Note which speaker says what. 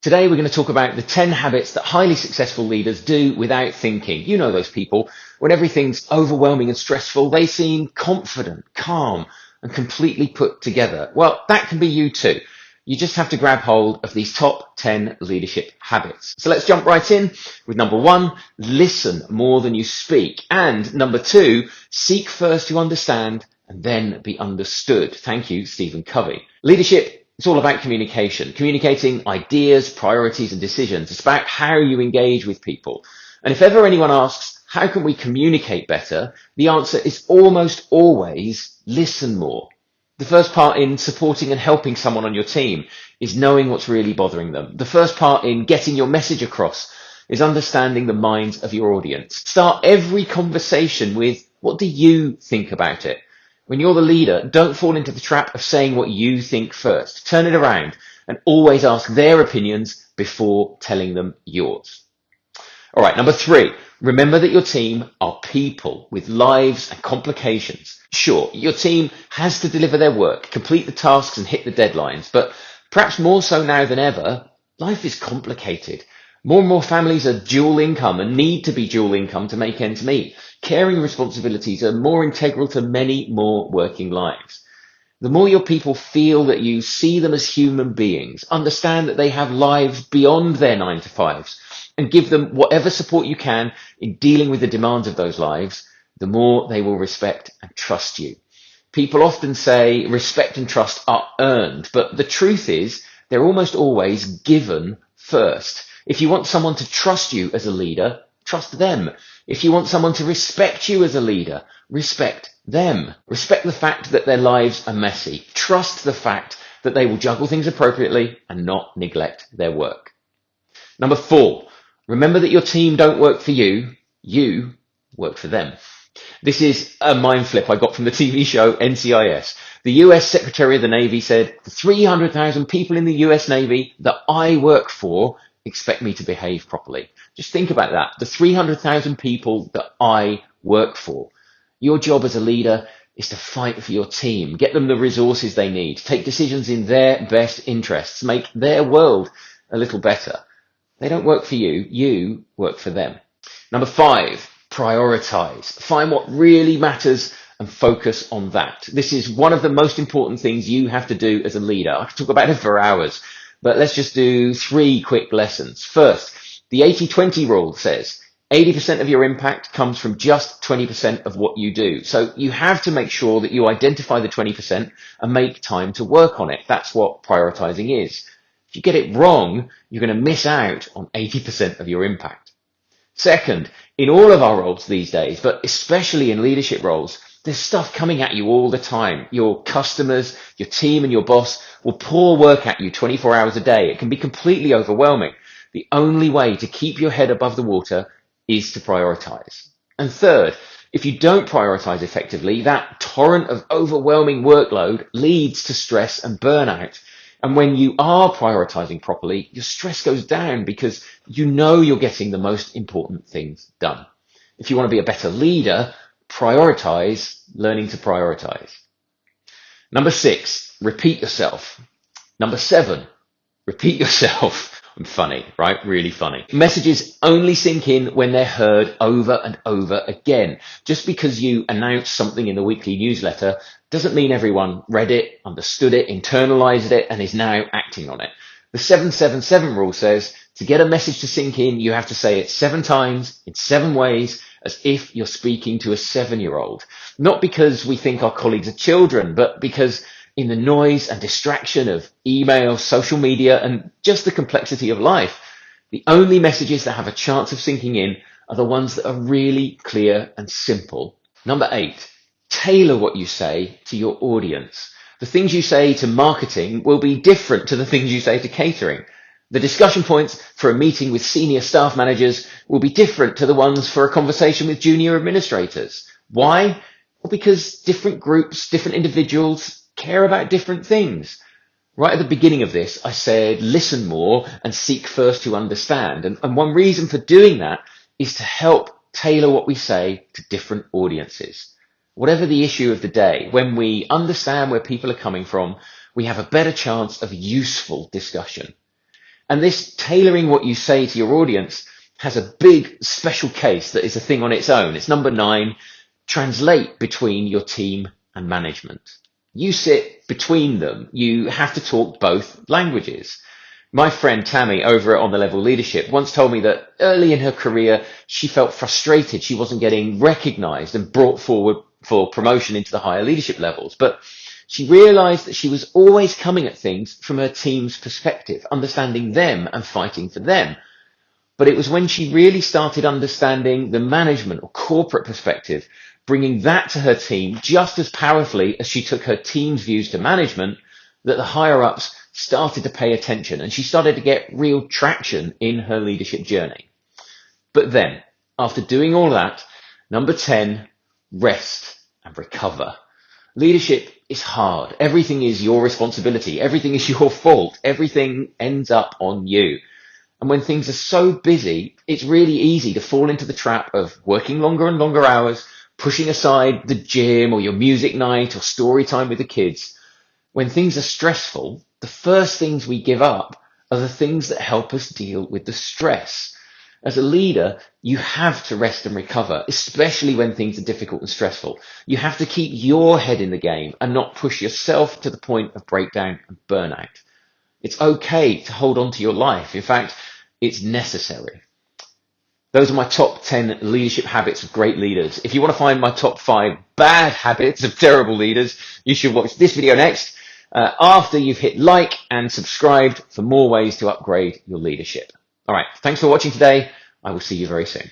Speaker 1: Today, we're going to talk about the 10 habits that highly successful leaders do without thinking. You know those people. When everything's overwhelming and stressful, they seem confident, calm, and completely put together. Well, that can be you too. You just have to grab hold of these top 10 leadership habits. So let's jump right in with number 1, listen more than you speak. And number 2, seek first to understand and then be understood. Thank you, Stephen Covey. Leadership, it's all about communication, communicating ideas, priorities, and decisions. It's about how you engage with people. And if ever anyone asks, how can we communicate better? The answer is almost always listen more. The first part in supporting and helping someone on your team is knowing what's really bothering them. The first part in getting your message across is understanding the minds of your audience. Start every conversation with, what do you think about it? When you're the leader, don't fall into the trap of saying what you think first. Turn it around and always ask their opinions before telling them yours. All right, number 3, remember that your team are people with lives and complications. Sure, your team has to deliver their work, complete the tasks and hit the deadlines, but perhaps more so now than ever, life is complicated. More and more families are dual income and need to be dual income to make ends meet. Caring responsibilities are more integral to many more working lives. The more your people feel that you see them as human beings, understand that they have lives beyond their 9 to 5s, and give them whatever support you can in dealing with the demands of those lives, the more they will respect and trust you. People often say respect and trust are earned, but the truth is they're almost always given first. If you want someone to trust you as a leader, trust them. If you want someone to respect you as a leader, respect them. Respect the fact that their lives are messy. Trust the fact that they will juggle things appropriately and not neglect their work. Number 4, remember that your team don't work for you, you work for them. This is a mind flip I got from the TV show NCIS. The US Secretary of the Navy said, the 300,000 people in the US Navy that I work for expect me to behave properly. Just think about that. The 300,000 people that I work for. Your job as a leader is to fight for your team, get them the resources they need, take decisions in their best interests, make their world a little better. They don't work for you, you work for them. Number 5, prioritize. Find what really matters and focus on that. This is one of the most important things you have to do as a leader. I could talk about it for hours, but let's just do 3 quick lessons. First, the 80-20 rule says 80% of your impact comes from just 20% of what you do. So you have to make sure that you identify the 20% and make time to work on it. That's what prioritizing is. If you get it wrong, you're going to miss out on 80% of your impact. Second, in all of our roles these days, but especially in leadership roles, there's stuff coming at you all the time. Your customers, your team, and your boss will pour work at you 24 hours a day. It can be completely overwhelming. The only way to keep your head above the water is to prioritize. And third, if you don't prioritize effectively, that torrent of overwhelming workload leads to stress and burnout. And when you are prioritizing properly, your stress goes down because you know you're getting the most important things done. If you want to be a better leader, prioritize learning to prioritize. Number 6, repeat yourself. Number 7, repeat yourself. I'm funny, right? Really funny. Messages only sink in when they're heard over and over again. Just because you announce something in the weekly newsletter doesn't mean everyone read it, understood it, internalized it, and is now acting on it. The 7-7-7 rule says to get a message to sink in, you have to say it 7 times in 7 ways, as if you're speaking to a 7-year-old. Not because we think our colleagues are children, but because in the noise and distraction of email, social media, and just the complexity of life, the only messages that have a chance of sinking in are the ones that are really clear and simple. Number 8, tailor what you say to your audience. The things you say to marketing will be different to the things you say to catering. The discussion points for a meeting with senior staff managers will be different to the ones for a conversation with junior administrators. Why? Well, because different groups, different individuals care about different things. Right at the beginning of this, I said, listen more and seek first to understand. And one reason for doing that is to help tailor what we say to different audiences. Whatever the issue of the day, when we understand where people are coming from, we have a better chance of useful discussion. And this tailoring what you say to your audience has a big special case that is a thing on its own. It's number 9, translate between your team and management. You sit between them. You have to talk both languages. My friend Tammy over at On the Level Leadership once told me that early in her career, she felt frustrated she wasn't getting recognized and brought forward for promotion into the higher leadership levels. But she realized that she was always coming at things from her team's perspective, understanding them and fighting for them. But it was when she really started understanding the management or corporate perspective, bringing that to her team just as powerfully as she took her team's views to management, that the higher ups started to pay attention and she started to get real traction in her leadership journey. But then, after doing all that, number 10, rest and recover. Leadership is hard. Everything is your responsibility. Everything is your fault. Everything ends up on you. And when things are so busy, it's really easy to fall into the trap of working longer and longer hours, pushing aside the gym or your music night or story time with the kids. When things are stressful, the first things we give up are the things that help us deal with the stress. As a leader, you have to rest and recover, especially when things are difficult and stressful. You have to keep your head in the game and not push yourself to the point of breakdown and burnout. It's okay to hold on to your life. In fact, it's necessary. Those are my top 10 leadership habits of great leaders. If you want to find my top 5 bad habits of terrible leaders, you should watch this video next after you've hit like and subscribed for more ways to upgrade your leadership. All right. Thanks for watching today. I will see you very soon.